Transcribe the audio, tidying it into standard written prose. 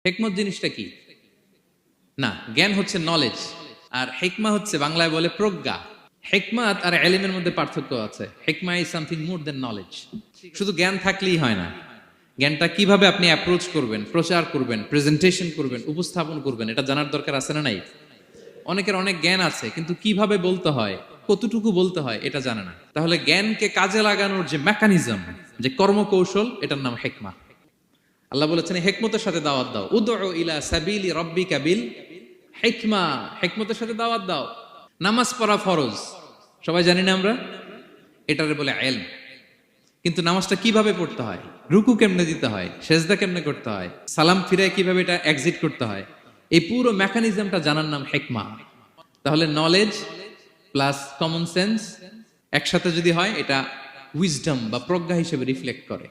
হিকমত জিনিসটা কি? না, জ্ঞান হচ্ছে নলেজ, আর হিকমা হচ্ছে বাংলায় বলে প্রজ্ঞা। হিকমাত আর ইলমের মধ্যে পার্থক্য আছে। হিকমা is something more than knowledge. শুধু জ্ঞান থাকলেই হয় না, জ্ঞানটা কিভাবে আপনি অ্যাপ্রোচ করবেন, প্রচার করবেন, প্রেজেন্টেশন করবেন, উপস্থাপন করবেন, এটা জানার দরকার আছে না নাই? অনেকের অনেক জ্ঞান আছে, কিন্তু কিভাবে বলতে হয়, কতটুকু বলতে হয় এটা জানে না। তাহলে জ্ঞানকে কাজে লাগানোর যে মেকানিজম, যে কর্মকৌশল, এটার নাম হিকমা। আল্লাহ বলেছেন হিকমতের সাথে দাওয়াত দাও, উদউ ইলা সাবিলি রাব্বিকা বিল হিকমা। হিকমতের সাথে দাওয়াত দাও। নামাজ পড়া ফরজ, সবাই জানি না আমরা? এটারে বলে ইলম। কিন্তু নামাজটা কিভাবে পড়তে হয়, রুকু কেমনে দিতে হয়, সেজদা কেমনে করতে হয়, সালাম ফিরায় কিভাবে এটা এক্সিট করতে হয়, এই পুরো মেকানিজমটা জানার নাম হিকমা। তাহলে নলেজ প্লাস কমন সেন্স একসাথে যদি হয়, এটা উইজডম বা প্রজ্ঞা হিসেবে রিফ্লেক্ট করে।